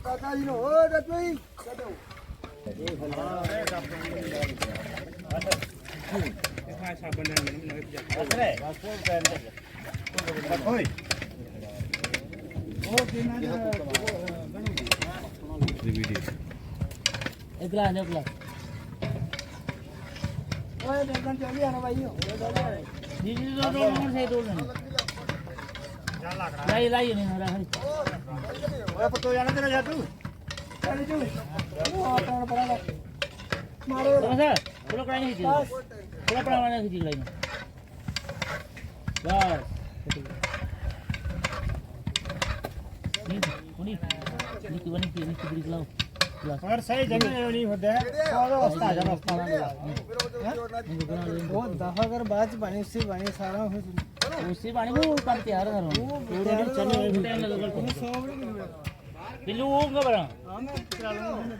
ਕਾਕਾ ਜੀ ਨੂੰ ਓ ਰੱਜੂ ਜੀ ਕਦੋਂ एक गिलास दे गिलास ओए देखन चली आना भाई जी जी दो से दो लाई लाई नहीं हो रहा है ओए पतो जाना तेरा जादू चल जू ओ कौन पड़ा मारो सर थोड़ा कढ़ाई नहीं थोड़ा कढ़ाई वाला खींच कढ़ाई बस नहीं बनी बड़ी खिलाओ और सही जगह नहीं होता है और रास्ता जा रास्ता वो दफा कर बाद पानी उससे पानी सारा हो उससे पानी वो कर तैयार कर रहा हूं पूरा चलो टाइम लगा बिल्लू वो का बड़ा हां मैं चला लूंगा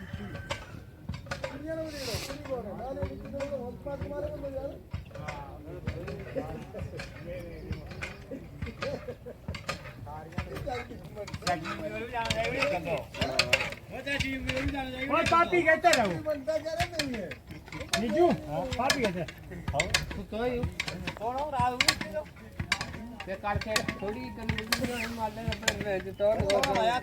पापी कहते रहो निजू पापी कहते कौन राहु ते करके थोड़ी कंडीशन मार ले अपने तो आया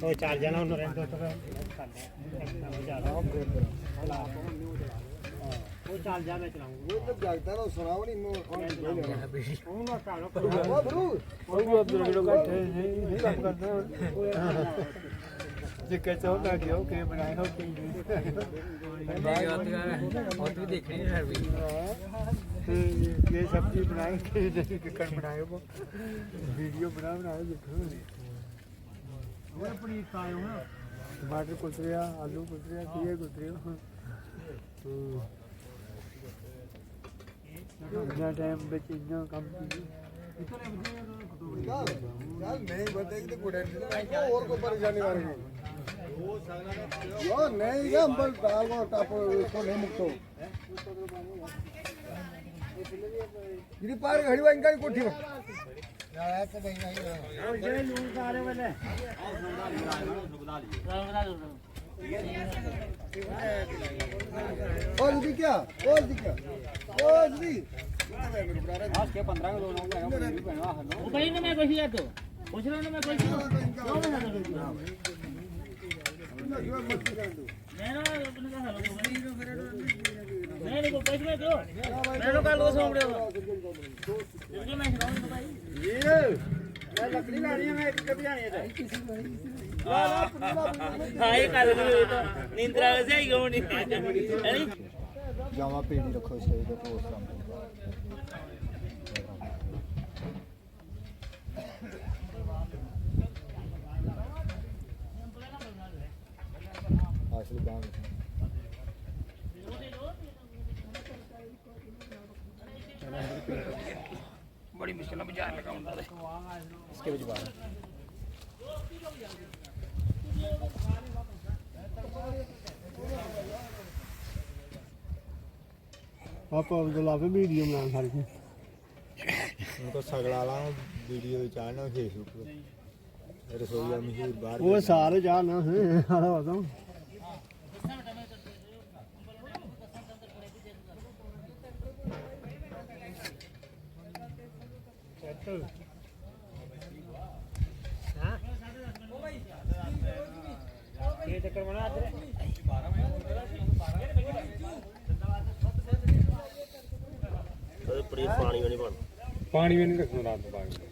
तो चार जना उन रेंट तो वो चाल जा मैं चलाऊंगा वो तो जागता ना सुनाओ नहीं नो कौन ना कालो ओ ब्रू ओ ब्रू बैठे नहीं काम करते जे कैसे होगा कि ओके बनाए हो कि बहुत भी देख रही है ये सब्जी बनाए कि कर बनाए वो वीडियो बनाए देखो वो अपनी खाए हो ना टमाटर कुतरिया आलू कुतरिया किए कुतरिया इतना टाइम ਵਿੱਚ ਇੰਨਾ ਕੰਮ ਕੀ ਚੱਲ ਨਹੀਂ ਬਤੇ ਕਿ ਗੁੜੇ ਹੋਰ ਕੋ ਪਰੇਸ਼ਾਨੀ ਵਾਲੀ ਯੋ ਨਹੀਂ ਇਹ ਅੰਬਲ ਦਾਲ और ਟਾਪ इसको नहीं मुक्तो ਜਿਹੜੀ ਪਾਰ ਘੜੀ ਵਾਂ ਇੰਗਾ ਕੋਠੀ ਵਾ ਆਇਆ ਤੇ ਬਈ ਨਹੀਂ ਉਹ ਜਿਹੜੇ ਲੂਣ ਸਾਰੇ ਵਾਲੇ और दी क्या आज के 15 किलो ना वो कहीं ना मैं कोशिश तो पूछ रहा ना मैं कोशिश मैं ना अपने का हाल नहीं को पैसे में दो मैं लोग का लो सोमड़े ये मैं खिलाऊंगा भाई ये मैं लकड़ी लानी है मैं एक कभी आनी है हां ये कर दो तो निंद्रा से ही गो नहीं जावा पेड़ी रखो सही तो पोस्ट आखिर गांव बड़ी मुश्किल में बाजार लगाऊंगा इसके बीच बाहर पापा अब्दुल्ला पे वीडियो बना सारी उनको सगड़ा ला वीडियो चाहना फेसबुक पे रसोईया मशहूर बाहर वो सारे जाना है सारा बताऊं ये चक्कर बना दे पूरी पानी में नहीं पानी में नहीं रखना रात में पानी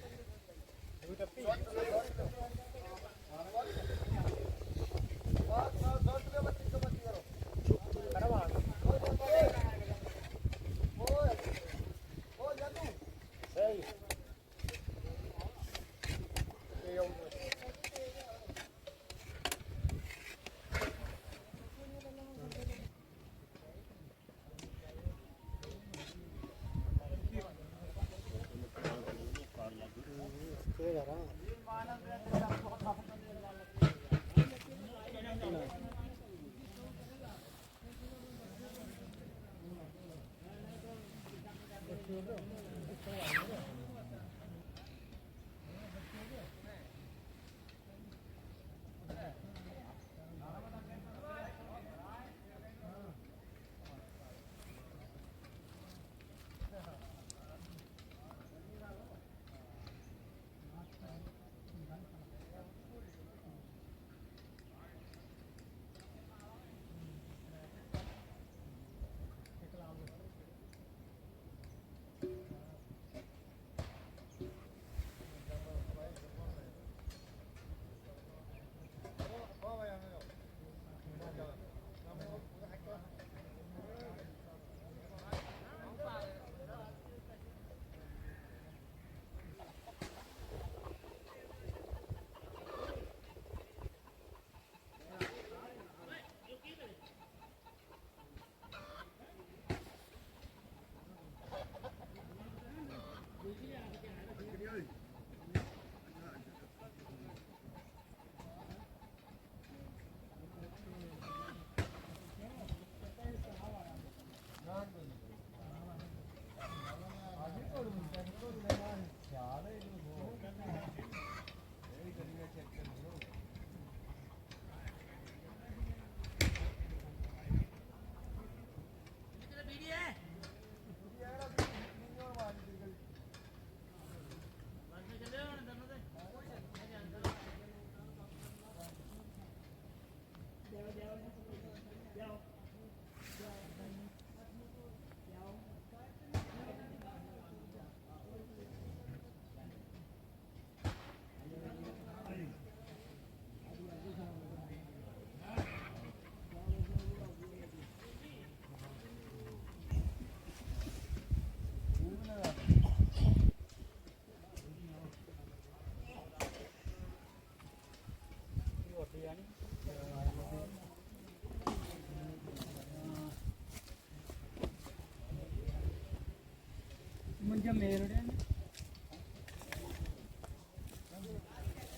ਮੰਜਾ ਮੇਰ ਉੜਿਆ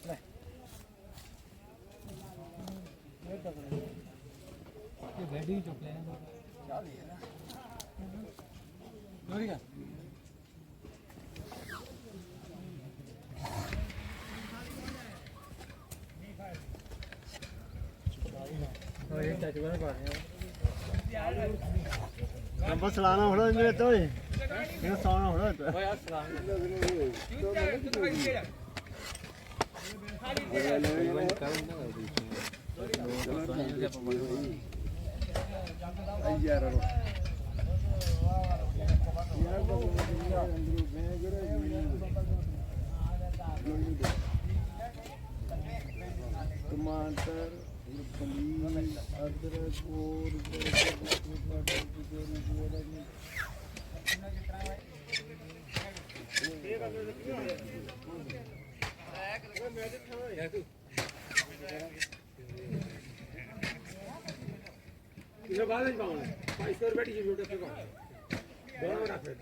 ਲੈ ਇਹ ਬੈਡੀ ਚੁੱਕ ਲੈ ਚਾਹ ਦੇ ਨਾ ਲੋਰੀਗਾ ਹੋਏ ਟੱਚ ਵਾਲਾ ਪਾ ਨੰਬਰ ਚਲਾਣਾ ਹੋਣਾ ਇਹਨੇ ਤੋਂ ਇਹ ਸੌਣਾ ਹੋਣਾ ਓਏ ਆ ਸਲਾਮ टमाटर पनीर अदरक और किलो बाद में पाऊंगा 500 रुपए की वीडियो पे पाऊंगा दोनों रख दे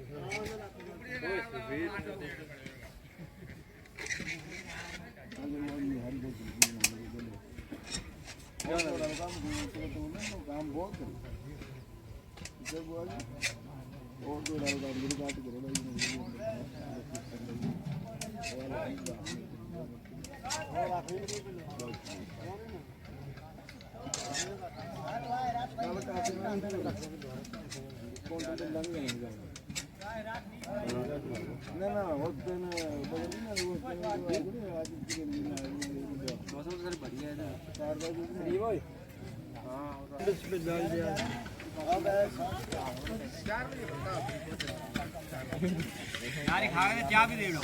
काम बहुत जब और तो मेरी बात करो ना उस दिन मौसम सर बढ़िया है 4 बजे हाँ पे डाल दिया यार खा के चाय भी दे दो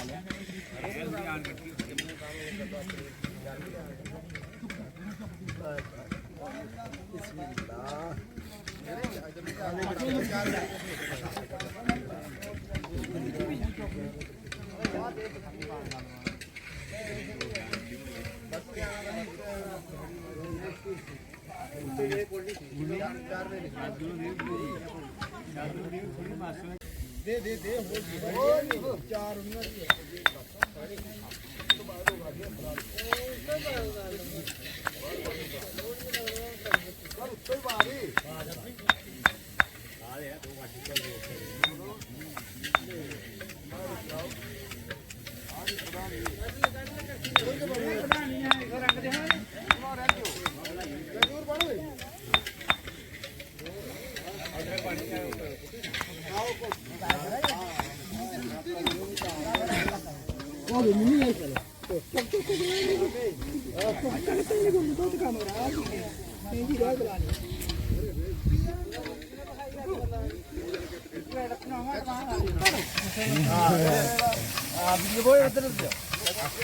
दे दे दे हो चार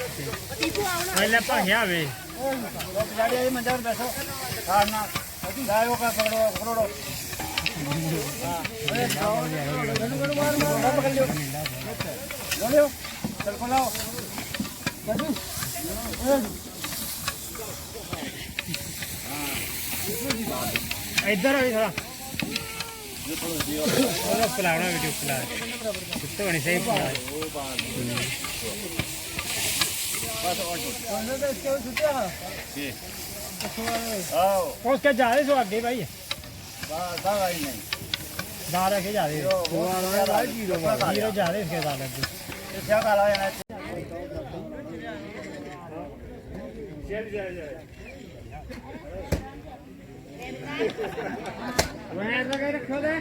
पहले भाग्या वे गाड़ी मंजा पर बैठो हाँ ना गायों का पकड़ो पकड़ो पकड़ लियो चल को लाओ इधर अभी थोड़ा फैलाना वीडियो फैला तो नहीं सही फैला उसके जा रहे सो आगे भाई दाल रखे जा रहे जीरो जा रहे इसके दाल रखो दे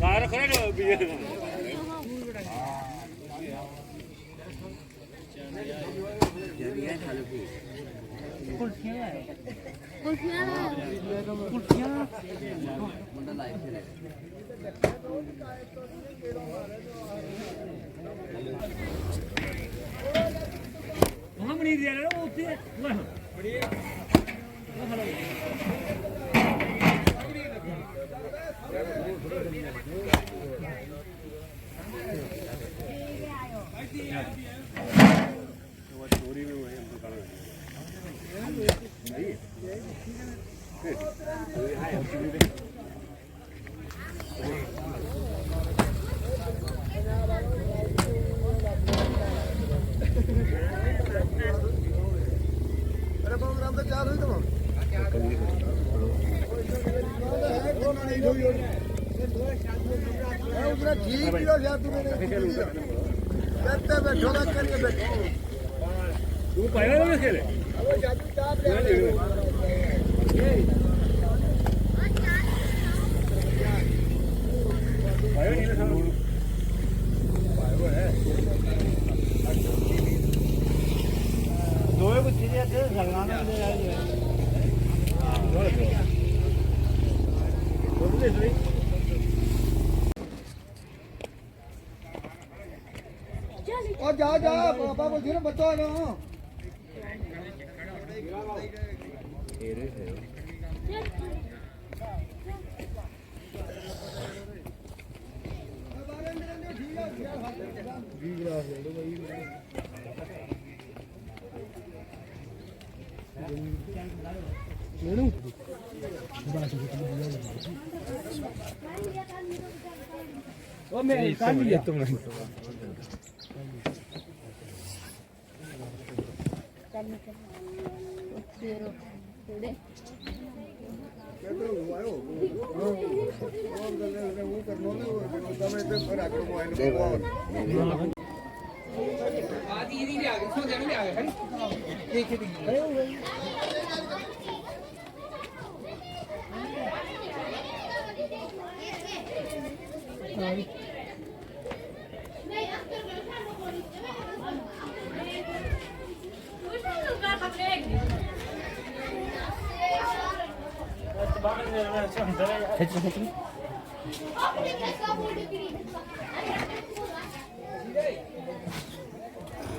बाहर खड़े वहाँ बनी दिया ना वो उठे बड़ी ਤੂੰ ਪਾਇਆ ਨਾ ਖੇਲੇ ਪਾਇਆ ਨਹੀਂ ਨਾ ਸਾਨੂੰ ਦੋਵੇਂ ਬੱਚੇ ਦੇ ਅੱਗੇ ਸਗਣਾ ਨਾ ਦੇ ਆਏ ਉਹ ਜਾ ਜਾ ਪਾਪਾ ਕੋ ਜਿਹੜਾ ਬੱਚਾ ਨਾ ਉਹ ਮੈਂ ਕੱਢ ਲਿਆ ਤੁਮ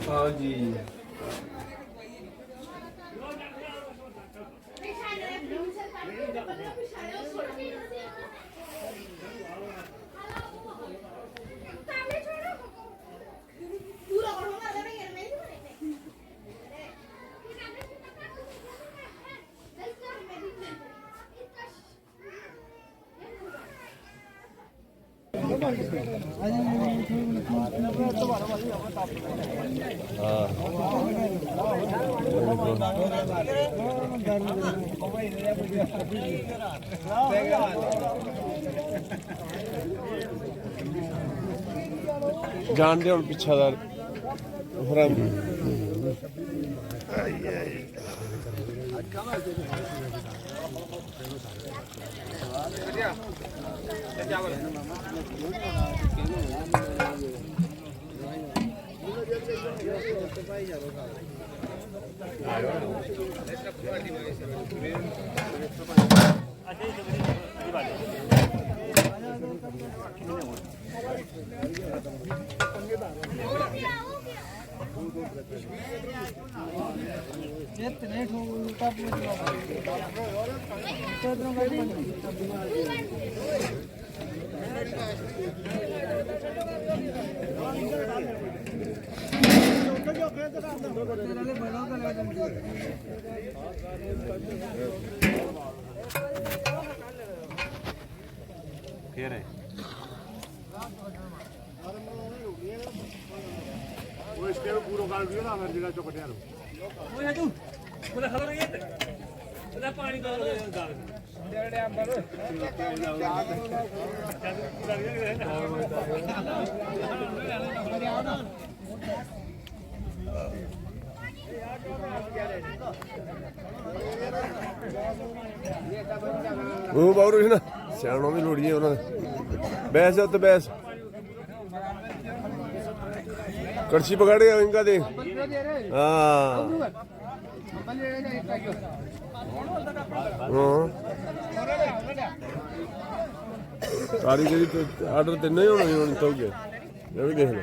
हाँ जी जानते हो पिछादार फिर है वो इसके पूरा काट दिया ना मेरे जगह चौकटिया लो वो है तू बोला खबर नहीं है बोला पानी का डाल डेढ़ अंबर ਉਹ ਬਾਹਰੋਂ ਸੀ ਨਾ ਸਿਆਣੋਂ ਵੀ ਲੋੜੀਏ ਉਹਨਾਂ ਦੇ ਬੈਸ ਉੱਤੇ ਬੈਸ ਕੜਛੀ ਪਕੜ ਗਿਆ ਇਨਕਾ ਦੇ ਹਾਂ ਸਾਰੀ ਜਿਹੜੀ ਆਰਡਰ ਤਿੰਨੇ ਹੋਣੇ ਹੁਣ ਤੋਂ ਗਏ ਇਹ ਵੀ ਦੇਖ ਲਓ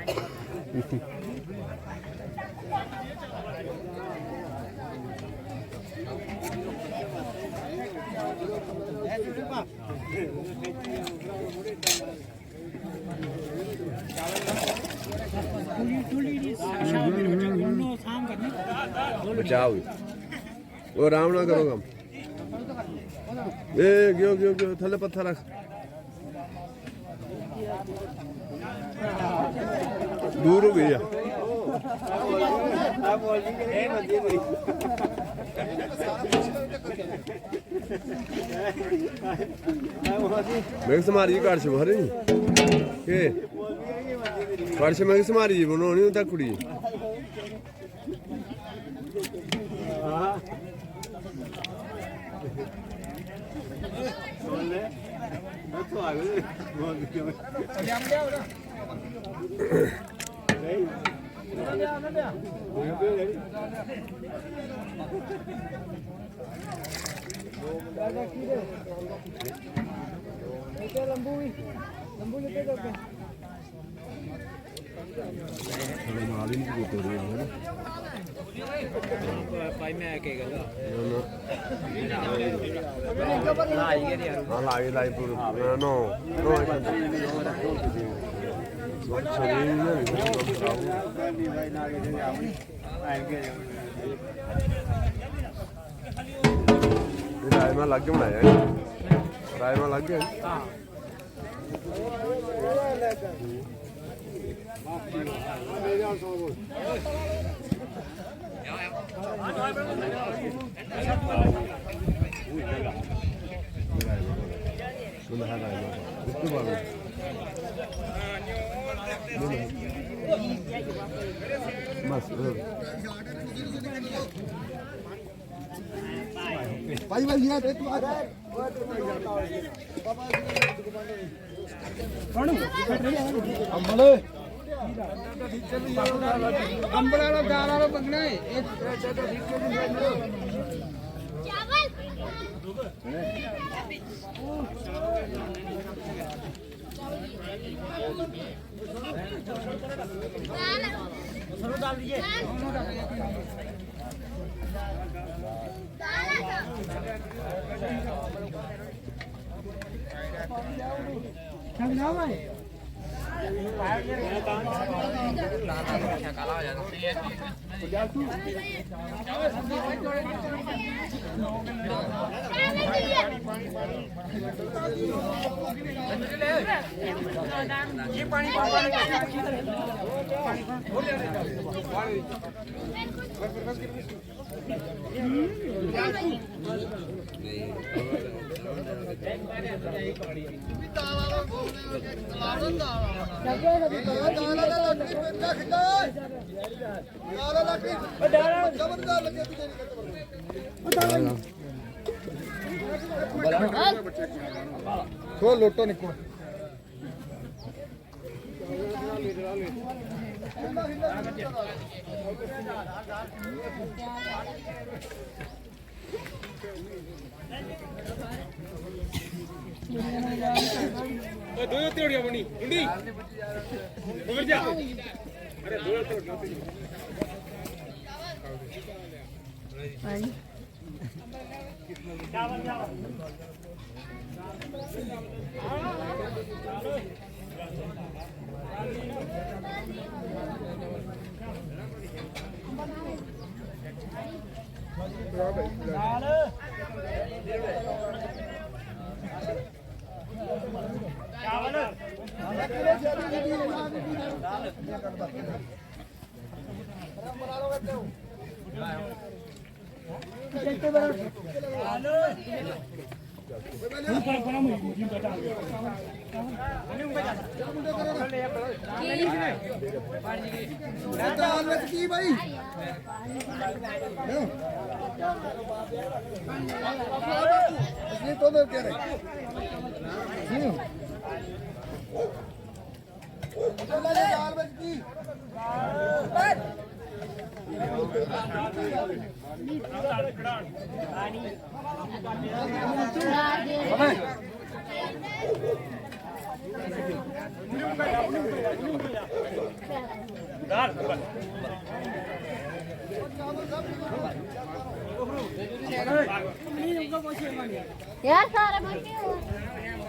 ਬਚਾਓ ਉਹ ਆਰਾਮ ਨਾਲ ਕਰੋ ਕੰਮ ਇਹ ਗਿਓ ਥੱਲੇ ਪੱਥਰ ਰੱਖ ਦੂਰ ਹੋ ਗਈ ਆ ਮੈਂ ਸਮਾਰੀ ਘਰ ਚ ਭਰੇ ਕੇ ਘਰ ਚ ਮੈਂ ਸਮਾਰੀ ਜੀ ਬਣਾਉਣੀ ਉਹ ਤਾਂ ਕੁੜੀ ਭਾਈ ਮੈਂ ਕੀ ਗੱਲ ਲਾਈ ਪੂਰਾ ਨੋ ਰਾਇਮਾ ਲੱਗ ਕੇ ਬਣਾਇਆ ਰਾਇਮਾ ਲੱਗ ਗਿਆ ਭਾਈ ਭਾਈ ਯਾਰ ਇੱਕ ਬਾਤ ਅੰਬਲ ਅੰਬਲ ਵਾਲਾ ਦਾਲ ਵਾਲਾ ਮੰਗਣਾ ਹੈ ਖੋ ਲੋਟੋ ਨਿਕੋ दो तिड़िया बनी इंडी उधर जा अरे दो तिड़िया की भाई तो दो कह रहे दाल बच की यार सारे बच्चे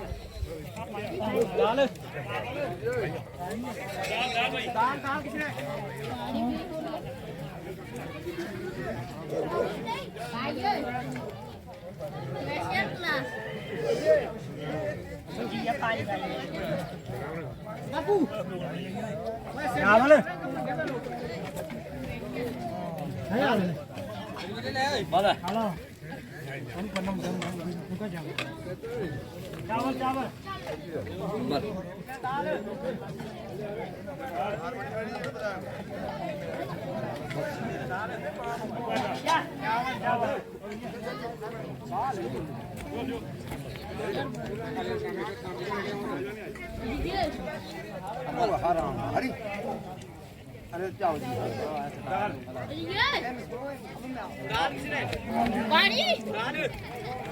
पानी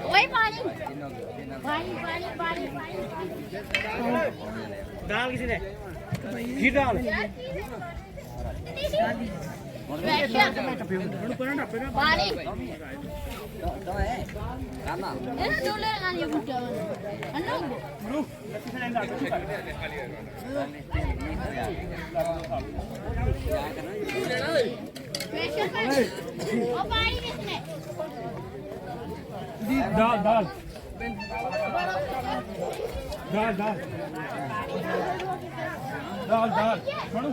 वही पानी पानी पानी पानी दाल किसी ने घी दाल पानी ये डोले आनी बुट्टा अन्ना वो पानी किसने दाल दाल दाल दाल दाल दाल छोड़ो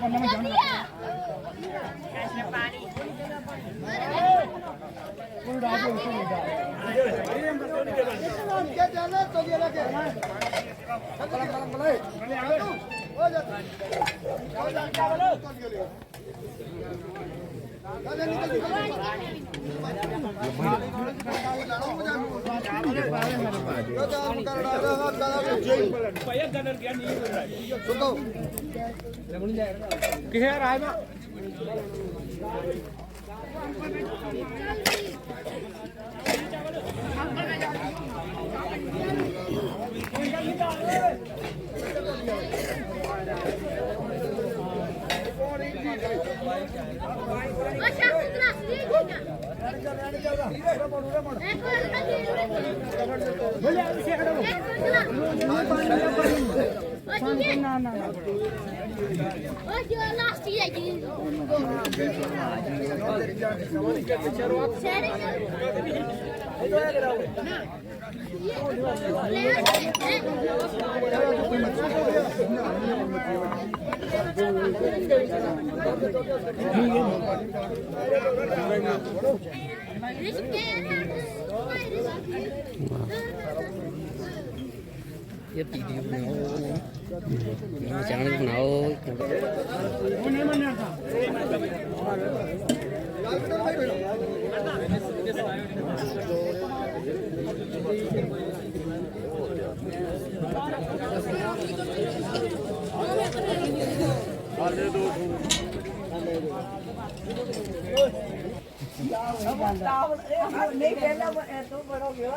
पन्ना में जाना किसे राय में ये वीडियो बनाओ चैनल बनाओ नहीं कहना तो बड़ा गया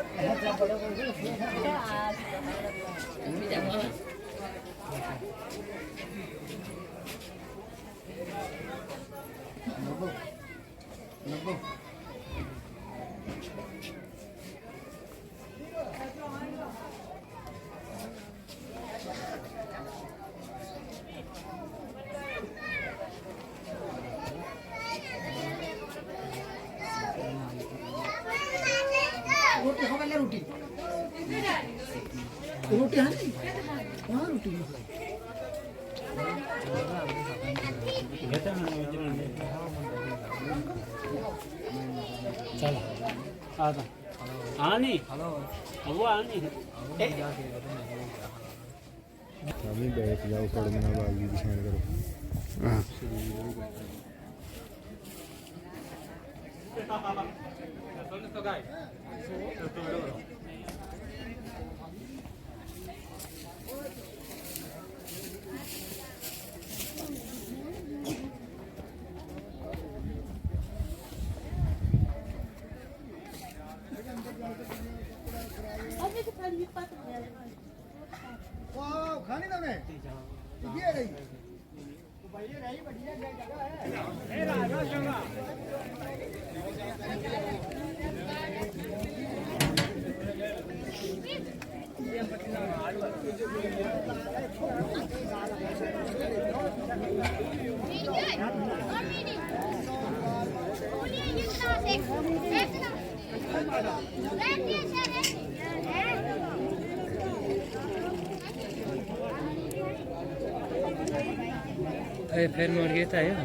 रोटी खाने रोटी रोटी है हाँ रोटी चल आता आनी वो आनी हमें बैठ जाओ पढ़ने वाली दिखाएं करो वाह खाने ना मैं ये रही भाई ये रही बढ़िया जगह है राजा जगह फिर मोड़ गया था यार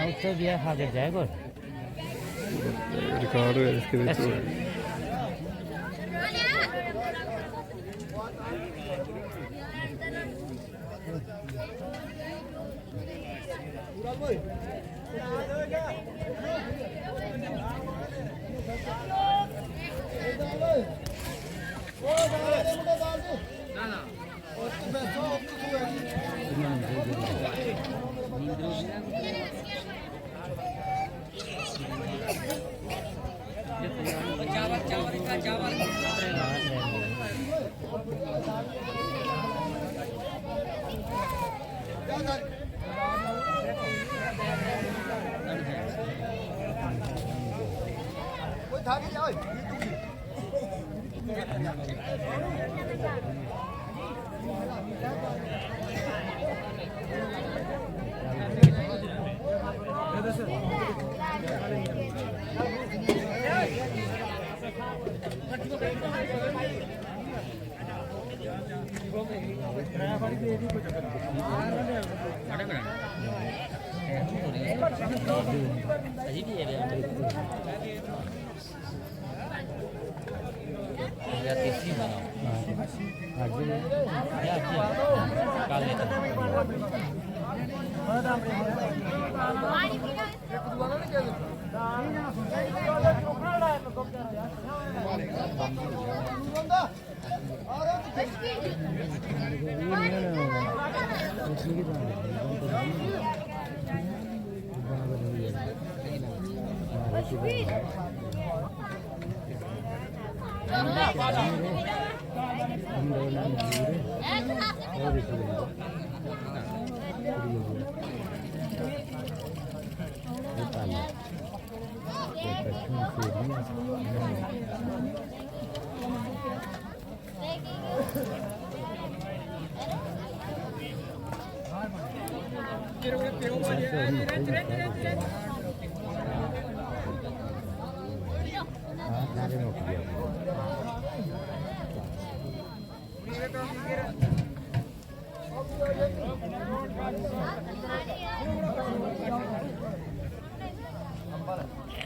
उससे भी हाजिर जाएगा रिकॉर्ड है इसके बीच में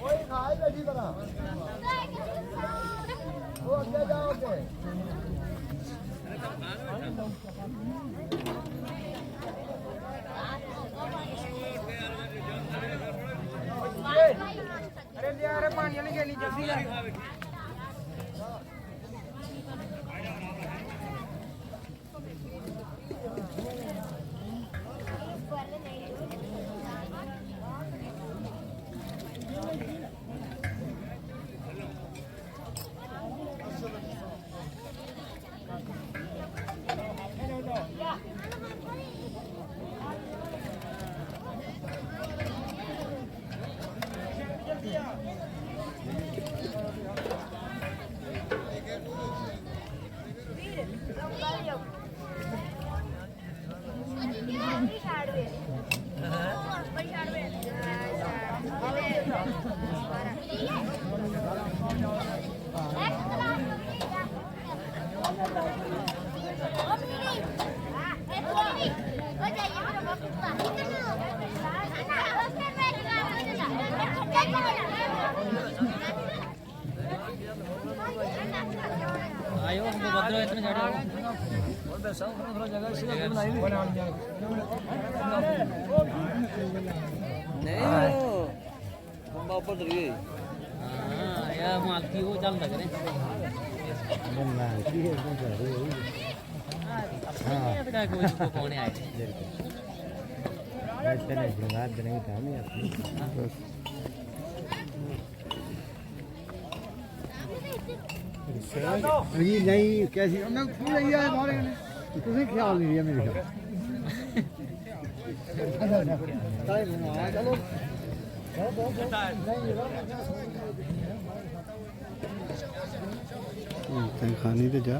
ਓਏ ਖਾਏ ਬੈਠੀ ਬਣਾ ਉਹ ਅੱਗੇ ਜਾਓ ਅੱਗੇ अरे ले अरे पानी वाली गेली जल्दी ला आयो हमको बदलो इतने झाड़े हाँ यार मालकी वो चल लग रहे हाँ कोई कौन आए जी नहीं कैसी मैं फूल रही है हमारे तुझे ख्याल नहीं है मेरे चलो खानी तो जा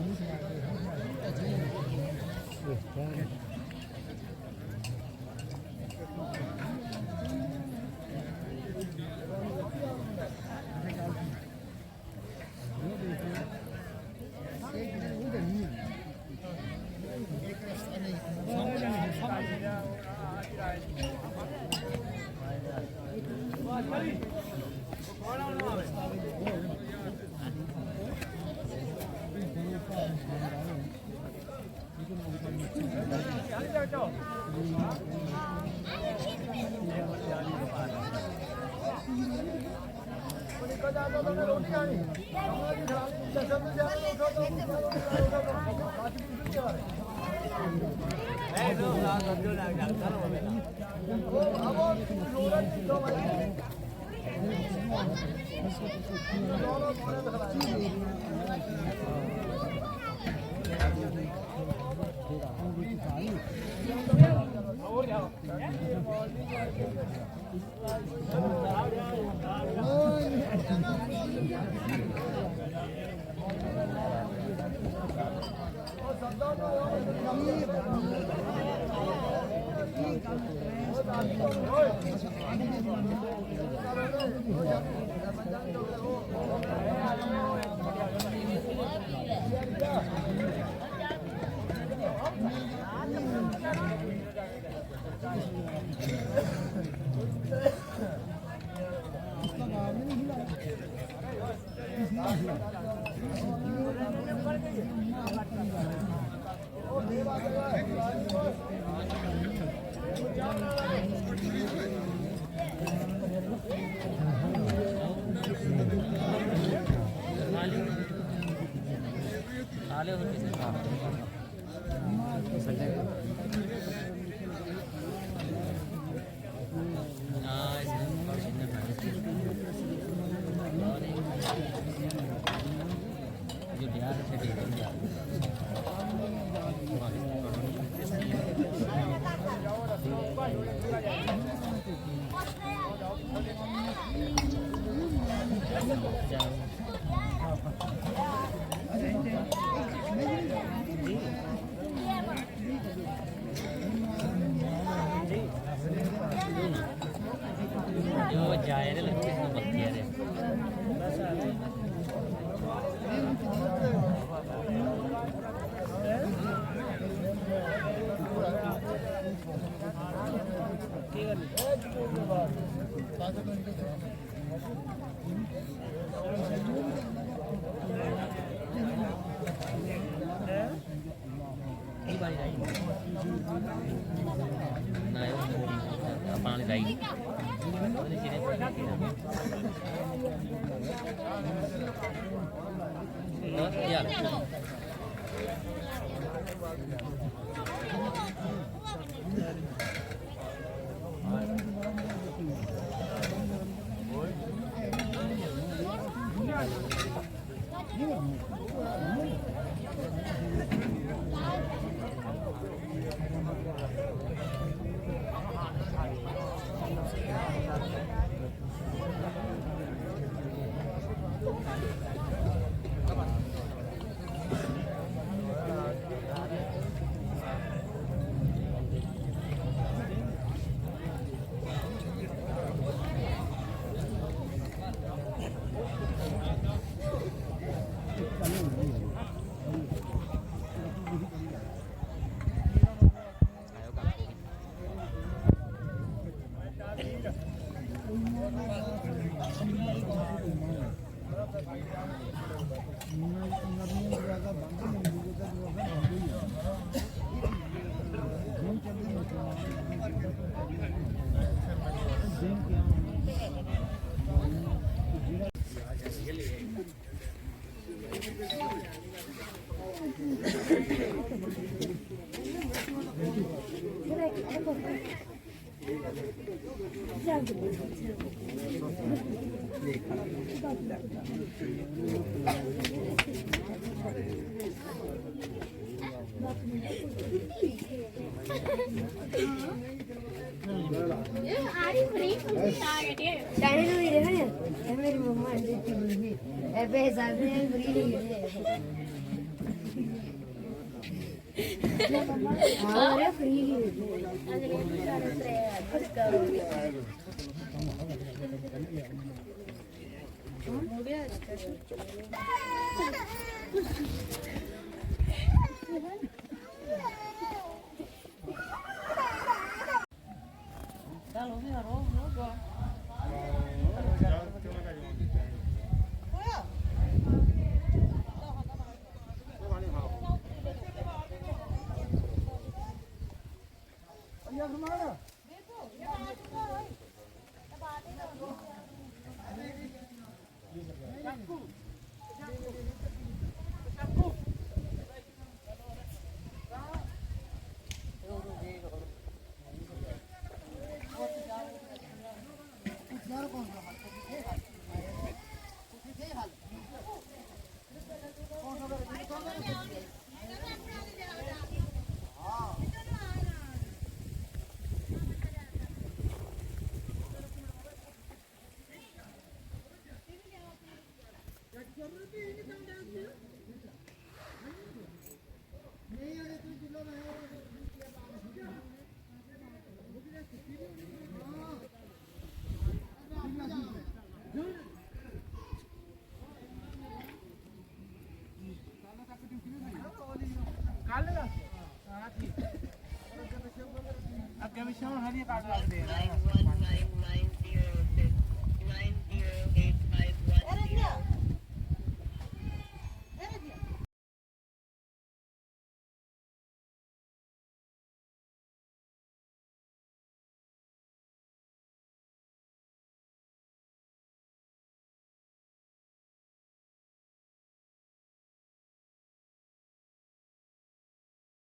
ਯਾਰ ਡੈਡੀ ਨੂੰ ਇਹ ਹੈ ਇਹ ਮੇਰੀ ਮੰਮਾ ਦੀ ਟੀਵੀ ਹੈ ਪੈਸਾ ਵੀ ਫਰੀ ਨਹੀਂ ਹੈ ਹਾਂ ਫਰੀ ਹੀ ਹੋ ਗਿਆ ਚਲੋ ਵੀ ਹਰੋ ਲੋਗਾ ਅੱਗੇ ਪਿੱਛੇ ਹੁਣ ਹਰੀ ਕਾਟ ਲੱਗਦੇ ਆ